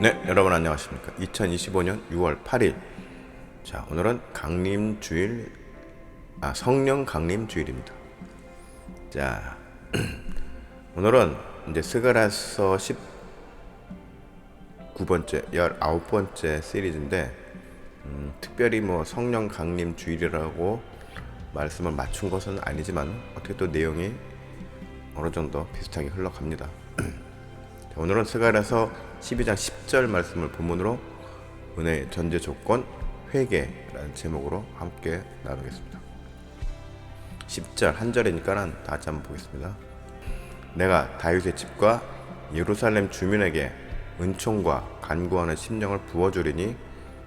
네, 여러분 안녕하십니까. 2025년 6월 8일. 자, 오늘은 강림주일, 성령 강림주일입니다. 자, 오늘은 이제 스가랴서 19번째, 19번째 시리즈인데, 특별히 뭐 성령 강림주일이라고 말씀을 맞춘 것은 아니지만, 어떻게 또 내용이 어느 정도 비슷하게 흘러갑니다. 오늘은 스가랴서 12장 10절 말씀을 본문으로 은혜의 전제 조건 회개라는 제목으로 함께 나누겠습니다. 10절 한 절이니까 다 같이 한번 보겠습니다. 내가 다윗의 집과 예루살렘 주민에게 은총과 간구하는 심령을 부어주리니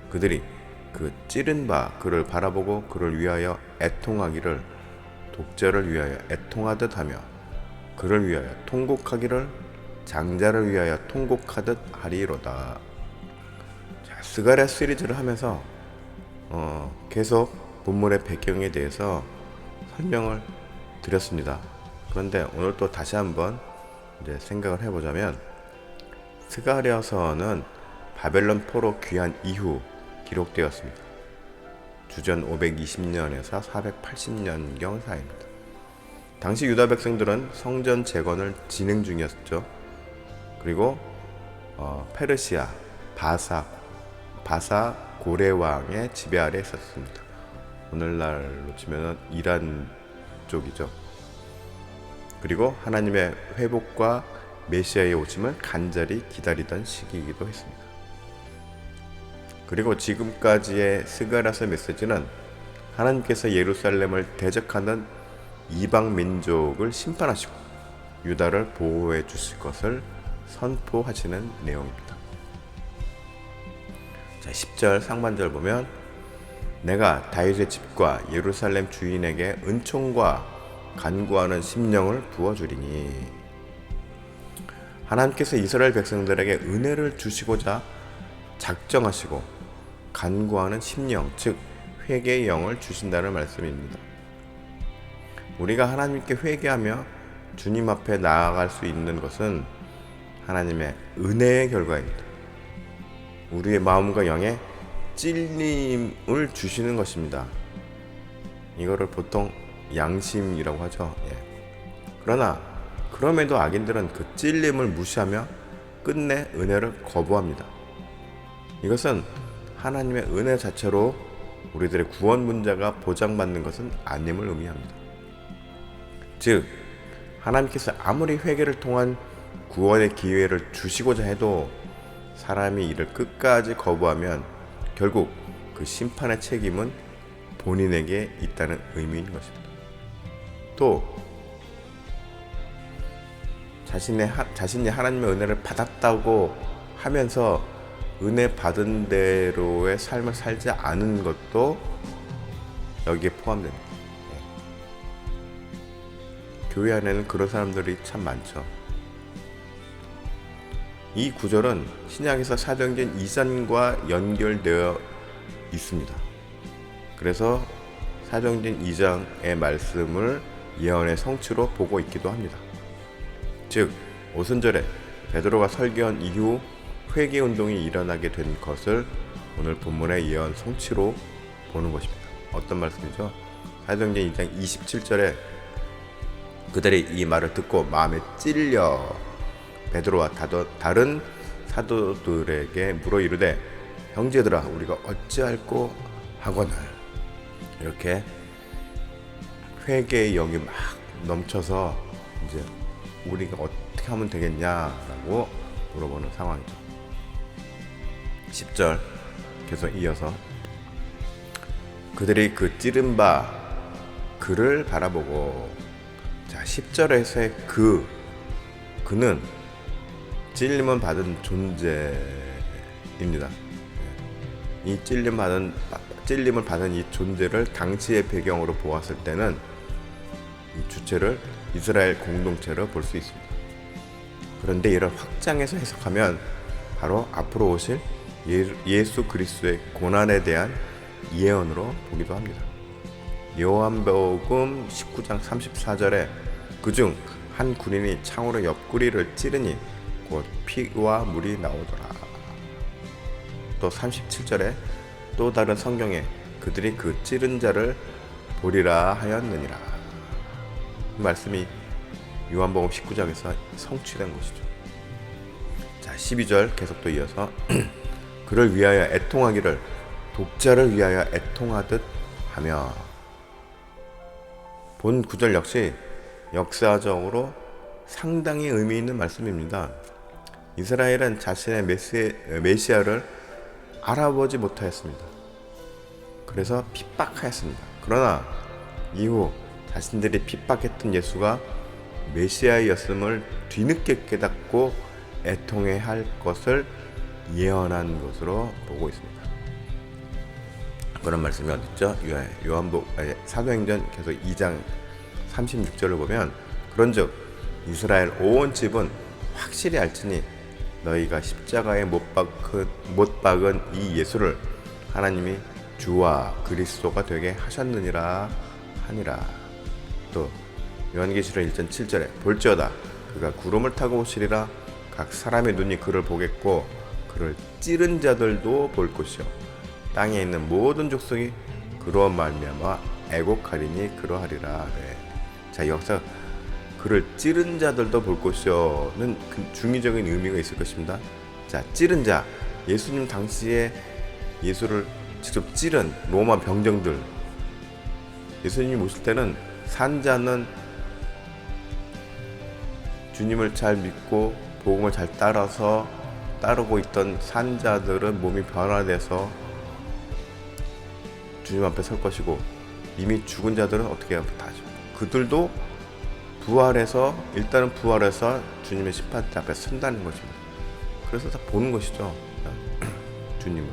그들이 그 찌른 바 그를 바라보고 그를 위하여 애통하기를 독자를 위하여 애통하듯 하며 그를 위하여 통곡하기를 장자를 위하여 통곡하듯 하리로다. 자, 스가랴 시리즈를 하면서 계속 본문의 배경에 대해서 설명을 드렸습니다. 그런데 오늘 또 다시 한번 이제 생각을 해보자면, 스가랴서는 바벨론 포로 귀환 이후 기록되었습니다. 주전 520년에서 480년경 사이입니다. 당시 유다 백성들은 성전 재건을 진행 중이었죠. 그리고 페르시아 바사 고레 왕의 지배 아래 있었습니다. 오늘날로 치면 이란 쪽이죠. 그리고 하나님의 회복과 메시아의 오심을 간절히 기다리던 시기이기도 했습니다. 그리고 지금까지의 스가랴서 메시지는 하나님께서 예루살렘을 대적하는 이방 민족을 심판하시고 유다를 보호해 주실 것을 선포하시는 내용입니다. 자, 10절 상반절 보면 내가 다윗의 집과 예루살렘 주인에게 은총과 간구하는 심령을 부어주리니, 하나님께서 이스라엘 백성들에게 은혜를 주시고자 작정하시고 간구하는 심령, 즉 회개의 영을 주신다는 말씀입니다. 우리가 하나님께 회개하며 주님 앞에 나아갈 수 있는 것은 하나님의 은혜의 결과입니다. 우리의 마음과 영에 찔림을 주시는 것입니다. 이거를 보통 양심이라고 하죠. 그러나 그럼에도 악인들은 그 찔림을 무시하며 끝내 은혜를 거부합니다. 이것은 하나님의 은혜 자체로 우리들의 구원 문제가 보장받는 것은 아님을 의미합니다. 즉, 하나님께서 아무리 회개를 통한 구원의 기회를 주시고자 해도 사람이 이를 끝까지 거부하면 결국 그 심판의 책임은 본인에게 있다는 의미인 것입니다. 또 자신이 하나님의 은혜를 받았다고 하면서 은혜 받은 대로의 삶을 살지 않은 것도 여기에 포함됩니다. 교회 안에는 그런 사람들이 참 많죠. 이 구절은 신약에서 사도행전 2장과 연결되어 있습니다. 그래서 사도행전 2장의 말씀을 예언의 성취로 보고 있기도 합니다. 즉, 오순절에 베드로가 설교한 이후 회개운동이 일어나게 된 것을 오늘 본문의 예언 성취로 보는 것입니다. 어떤 말씀이죠? 사도행전 2장 27절에 그들이 이 말을 듣고 마음에 찔려 베드로와 다른 사도들에게 물어 이르되 형제들아 우리가 어찌할꼬 하거늘, 이렇게 회개의 영이 막 넘쳐서 이제 우리가 어떻게 하면 되겠냐라고 물어보는 상황이죠. 10절 계속 이어서 그들이 그 찌른 바 그를 바라보고, 자, 10절에서의 그는 찔림을 받은 존재입니다. 이 찔림을 받은 이 존재를 당시의 배경으로 보았을 때는 이 주체를 이스라엘 공동체로 볼 수 있습니다. 그런데 이를 확장해서 해석하면 바로 앞으로 오실 예수 그리스도의 고난에 대한 예언으로 보기도 합니다. 요한복음 19장 34절에 그중 한 군인이 창으로 옆구리를 찌르니 곧 피와 물이 나오더라. 또 37절에 또 다른 성경에 그들이 그 찌른 자를 보리라 하였느니라. 이 말씀이 요한복음 19장에서 성취된 것이죠. 자, 12절 계속 또 이어서 그를 위하여 애통하기를 독자를 위하여 애통하듯 하며. 본 구절 역시 역사적으로 상당히 의미 있는 말씀입니다. 이스라엘은 자신의 메시아를 알아보지 못하였습니다. 그래서 핍박하였습니다. 그러나 이후 자신들이 핍박했던 예수가 메시아였음을 뒤늦게 깨닫고 애통해야 할 것을 예언한 것으로 보고 있습니다. 그런 말씀이 어디 있죠? 사도행전 계속 2장 36절을 보면 그런즉 이스라엘 온 집은 확실히 알지니 너희가 십자가에 못 박은 이 예수를 하나님이 주와 그리스도가 되게 하셨느니라 하니라. 또 요한계시록 1장 7절에 볼지어다 그가 구름을 타고 오시리라. 각 사람의 눈이 그를 보겠고 그를 찌른 자들도 볼 것이요 땅에 있는 모든 족속이 그로 말미암아 애곡하리니 그러하리라. 네. 자, 여기서 그를 찌른 자들도 볼 것이요는 중의적인 의미가 있을 것입니다. 자, 찌른 자, 예수님 당시에 예수를 직접 찌른 로마 병정들, 예수님이 오실 때는 산자는 주님을 잘 믿고 복음을 잘 따르고 있던 산자들은 몸이 변화돼서 주님 앞에 설 것이고, 이미 죽은 자들은 어떻게 해요? 다죠. 그들도 일단은 부활해서 주님의 심판대 앞에 선다는 것입니다. 그래서 다 보는 것이죠. 주님을.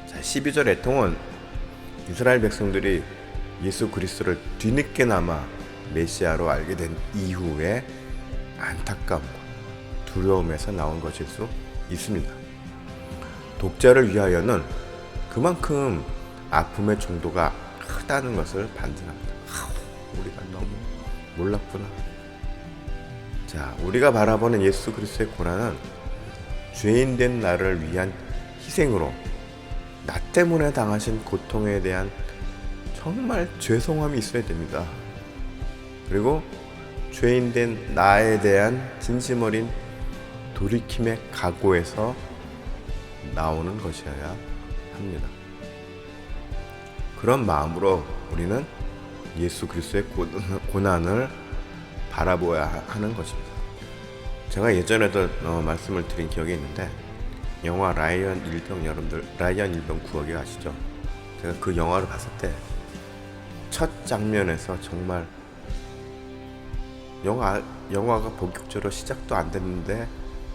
자, 12절 애통은 이스라엘 백성들이 예수 그리스도를 뒤늦게나마 메시아로 알게 된 이후에 안타까움과 두려움에서 나온 것일 수 있습니다. 독자를 위하여는 그만큼 아픔의 정도가 크다는 것을 반증합니다. 우리가 너무 몰랐구나. 자, 우리가 바라보는 예수 그리스도의 고난은 죄인된 나를 위한 희생으로 나 때문에 당하신 고통에 대한 정말 죄송함이 있어야 됩니다. 그리고 죄인된 나에 대한 진심 어린 돌이킴의 각오에서 나오는 것이어야 합니다. 그런 마음으로 우리는 예수 그리스도의 고난을 바라보아야 하는 것입니다. 제가 예전에도 말씀을 드린 기억이 있는데, 영화 라이언 일병 구하기 아시죠? 제가 그 영화를 봤을 때 첫 장면에서 정말 영화가 본격적으로 시작도 안 됐는데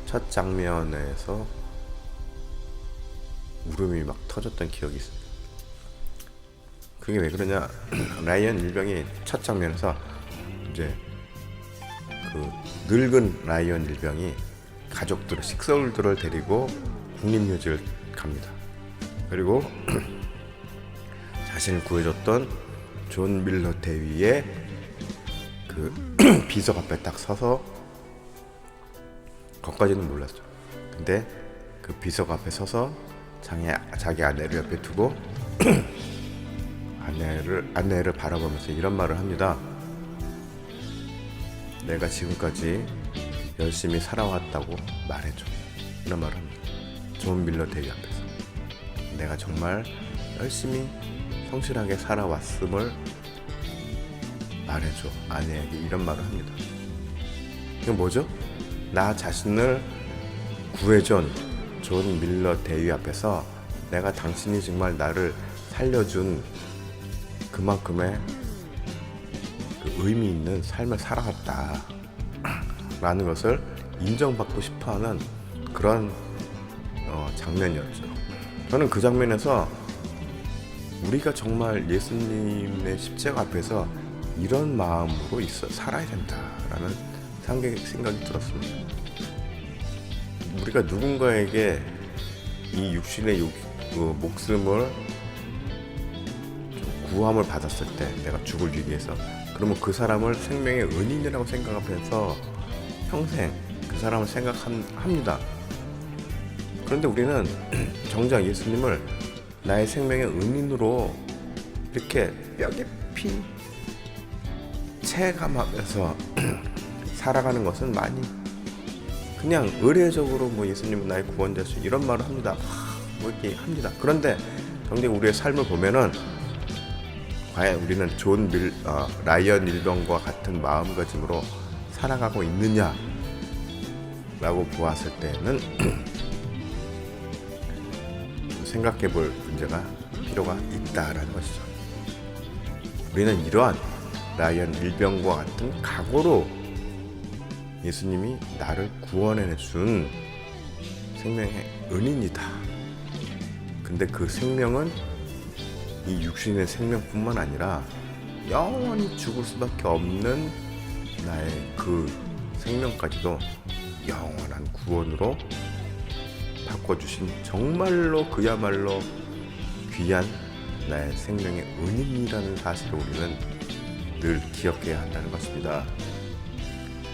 첫 장면에서 울음이 막 터졌던 기억이 있습니다. 그게 왜 그러냐? 라이언 일병이 첫 장면에서 이제 그 늙은 라이언 일병이 식솔들을 데리고 국립묘지를 갑니다. 그리고 자신을 구해줬던 존 밀러 대위의 그 비석 앞에 딱 서서, 거기까지는 몰랐죠. 근데 그 비석 앞에 서서 자기 아내를 옆에 두고 아내를 바라보면서 이런 말을 합니다. 내가 지금까지 열심히 살아왔다고 말해줘. 이런 말을 합니다. 존 밀러 대위 앞에서 내가 정말 열심히 성실하게 살아왔음을 말해줘. 아내에게 이런 말을 합니다. 이건 뭐죠? 나 자신을 구해준 존 밀러 대위 앞에서 내가 당신이 정말 나를 살려준 그만큼의 그 의미 있는 삶을 살아갔다 라는 것을 인정받고 싶어하는 그런 장면이었죠. 저는 그 장면에서 우리가 정말 예수님의 십자가 앞에서 이런 마음으로 살아야 된다라는 생각이 들었습니다. 우리가 누군가에게 이 육신의 목숨을 구함을 받았을 때, 내가 죽을 위해서, 그러면 그 사람을 생명의 은인이라고 생각하면서 평생 그 사람을 생각합니다. 그런데 우리는 정작 예수님을 나의 생명의 은인으로 이렇게 뼈 깊이 체감하면서 살아가는 것은 많이 그냥 의례적으로 뭐 예수님은 나의 구원자시 이런 말을 합니다. 뭐 이렇게 합니다. 그런데 정작 우리의 삶을 보면은 과연 우리는 라이언 일병과 같은 마음가짐으로 살아가고 있느냐 라고 보았을 때는 생각해 볼 문제가 필요가 있다라는 것이죠. 우리는 이러한 라이언 일병과 같은 각오로 예수님이 나를 구원해준 생명의 은인이다. 근데 그 생명은 이 육신의 생명뿐만 아니라 영원히 죽을 수밖에 없는 나의 그 생명까지도 영원한 구원으로 바꿔주신 정말로 그야말로 귀한 나의 생명의 은인이라는 사실을 우리는 늘 기억해야 한다는 것입니다.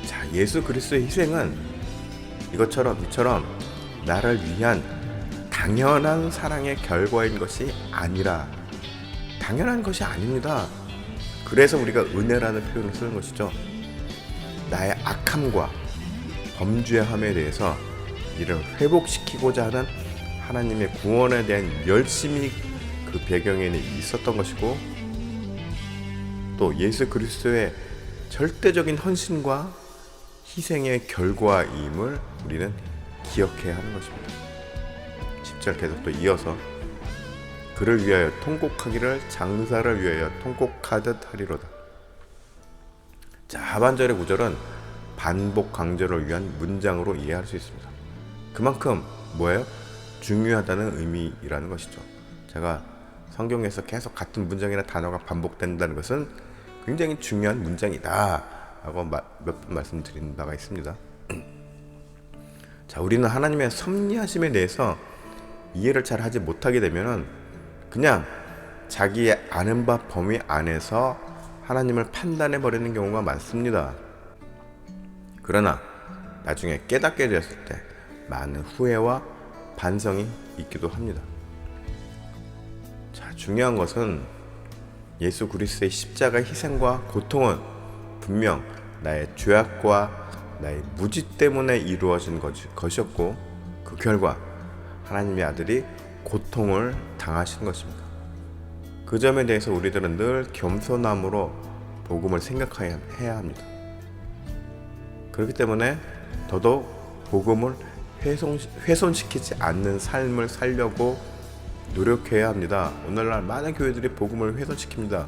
자, 예수 그리스도의 희생은 이처럼 나를 위한 당연한 사랑의 결과인 것이 아니라 당연한 것이 아닙니다. 그래서 우리가 은혜라는 표현을 쓰는 것이죠. 나의 악함과 범죄함에 대해서 이를 회복시키고자 하는 하나님의 구원에 대한 열심이 그 배경에는 있었던 것이고, 또 예수 그리스도의 절대적인 헌신과 희생의 결과임을 우리는 기억해야 하는 것입니다. 10절 계속 또 이어서 그를 위하여 통곡하기를 장사를 위하여 통곡하듯 하리로다. 자, 하반절의 구절은 반복 강조를 위한 문장으로 이해할 수 있습니다. 그만큼 뭐예요? 중요하다는 의미라는 것이죠. 제가 성경에서 계속 같은 문장이나 단어가 반복된다는 것은 굉장히 중요한 문장이다 라고 몇 번 말씀드린 바가 있습니다. 자, 우리는 하나님의 섭리하심에 대해서 이해를 잘 하지 못하게 되면은 그냥 자기의 아는 바 범위 안에서 하나님을 판단해 버리는 경우가 많습니다. 그러나 나중에 깨닫게 되었을 때 많은 후회와 반성이 있기도 합니다. 자, 중요한 것은 예수 그리스도의 십자가 희생과 고통은 분명 나의 죄악과 나의 무지 때문에 이루어진 것이었고, 그 결과 하나님의 아들이 고통을 당하신 것입니다. 그 점에 대해서 우리들은 늘 겸손함으로 복음을 생각해야 합니다. 그렇기 때문에 더더욱 복음을 훼손시키지 않는 삶을 살려고 노력해야 합니다. 오늘날 많은 교회들이 복음을 훼손시킵니다.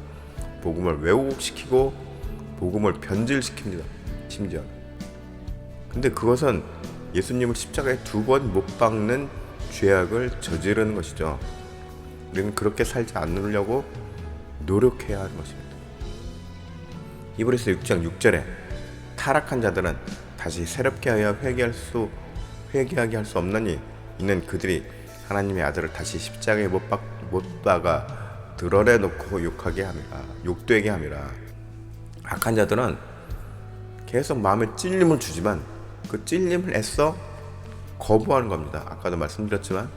복음을 왜곡시키고 복음을 변질시킵니다. 심지어. 근데 그것은 예수님을 십자가에 2번 못 박는 죄악을 저지르는 것이죠. 우리는 그렇게 살지 않으려고 노력해야 하는 것입니다. 히브리서 6장 6절에 타락한 자들은 다시 새롭게 하여 회개하게 할 수 없나니 이는 그들이 하나님의 아들을 다시 십자가에 못 박아 드러내 놓고 욕되게 함이라. 악한 자들은 계속 마음에 찔림을 주지만 그 찔림을 애써 거부하는 겁니다. 아까도 말씀드렸지만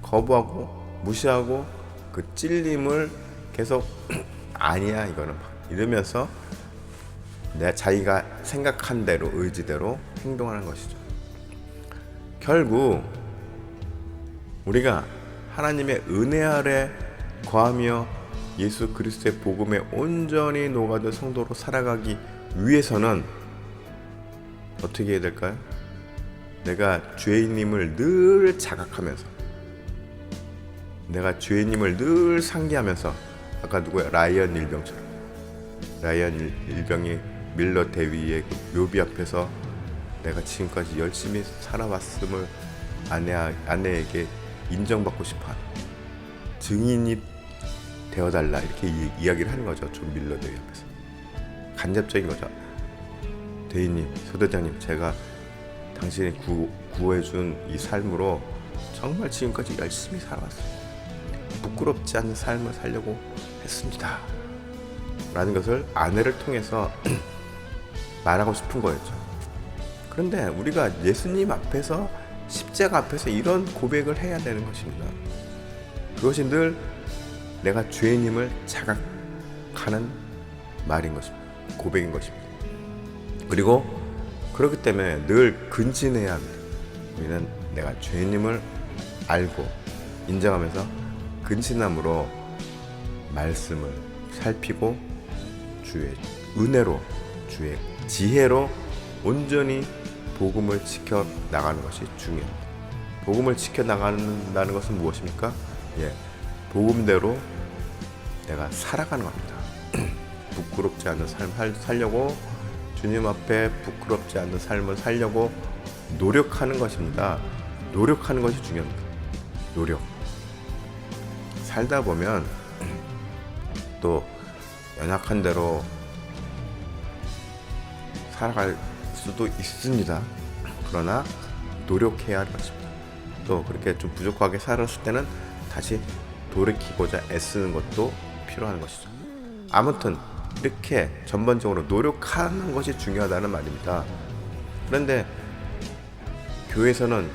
거부하고 무시하고 그 찔림을 계속 아니야 이거는 이러면서 자기가 생각한 대로 의지대로 행동하는 것이죠. 결국 우리가 하나님의 은혜 아래 거하며 예수 그리스도의 복음에 온전히 녹아든 성도로 살아가기 위해서는 어떻게 해야 될까요? 내가 죄인임을 늘 자각하면서, 내가 죄인임을 늘 상기하면서, 아까 누구야? 라이언 일병처럼, 라이언 일병이 밀러 대위의 묘비 앞에서 내가 지금까지 열심히 살아왔음을 아내에게 인정받고 싶어 증인이 되어달라 이렇게 이야기를 하는 거죠. 존 밀러 대위 앞에서 간접적인 거죠. 대위님, 소대장님, 제가 당신이 구해준 이 삶으로 정말 지금까지 열심히 살아왔어요. 부끄럽지 않은 삶을 살려고 했습니다 라는 것을 아내를 통해서 말하고 싶은 거였죠. 그런데 우리가 예수님 앞에서 십자가 앞에서 이런 고백을 해야 되는 것입니다. 그것이 늘 내가 죄인임을 자각하는 말인 것입니다. 고백인 것입니다. 그리고 그렇기 때문에 늘 근신해야 합니다. 우리는 내가 죄인임을 알고 인정하면서 근신함으로 말씀을 살피고 주의 은혜로 주의 지혜로 온전히 복음을 지켜 나가는 것이 중요합니다. 복음을 지켜 나간다는 것은 무엇입니까? 복음대로 내가 살아가는 겁니다. 부끄럽지 않은 삶 살려고, 주님 앞에 부끄럽지 않은 삶을 살려고 노력하는 것입니다. 노력하는 것이 중요합니다. 노력. 살다 보면 또 연약한 대로 살아갈 수도 있습니다. 그러나 노력해야 할 것입니다. 또 그렇게 좀 부족하게 살았을 때는 다시 돌이키고자 애쓰는 것도 필요한 것이죠. 아무튼 이렇게 전반적으로 노력하는 것이 중요하다는 말입니다. 그런데 교회에서는,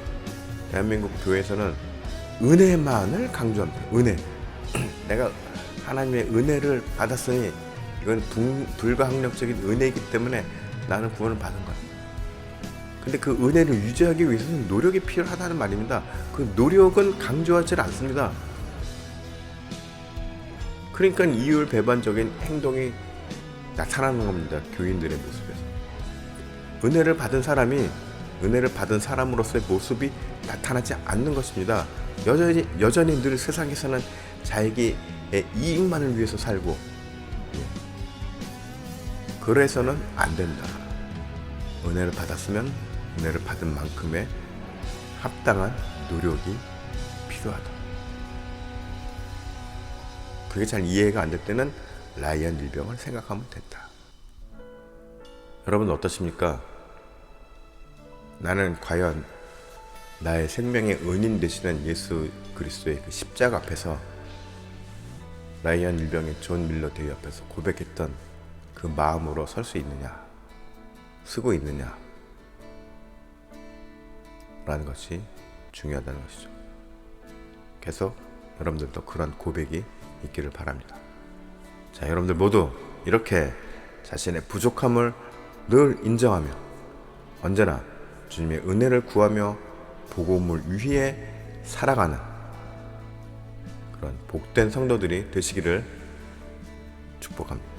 대한민국 교회에서는 은혜만을 강조합니다. 은혜. 내가 하나님의 은혜를 받았으니 이건 불가항력적인 은혜이기 때문에 나는 구원을 받은 거야. 근데 그 은혜를 유지하기 위해서는 노력이 필요하다는 말입니다. 그 노력은 강조하지 않습니다. 그러니까 이율배반적인 행동이 나타나는 겁니다. 교인들의 모습에서. 은혜를 받은 사람이 은혜를 받은 사람으로서의 모습이 나타나지 않는 것입니다. 여전히 늘 세상에서는 자기의 이익만을 위해서 살고, 그래서는 안 된다. 은혜를 받았으면 은혜를 받은 만큼의 합당한 노력이 필요하다. 그게 잘 이해가 안 될 때는 라이언 일병을 생각하면 된다. 여러분 어떠십니까? 나는 과연 나의 생명의 은인 되시는 예수 그리스도의 그 십자가 앞에서 라이언 일병의 존 밀러 대위 앞에서 고백했던 그 마음으로 설 수 있느냐, 쓰고 있느냐 라는 것이 중요하다는 것이죠. 계속 여러분들도 그런 고백이 있기를 바랍니다. 자, 여러분들 모두 이렇게 자신의 부족함을 늘 인정하며 언제나 주님의 은혜를 구하며 복음을 위해 살아가는 그런 복된 성도들이 되시기를 축복합니다.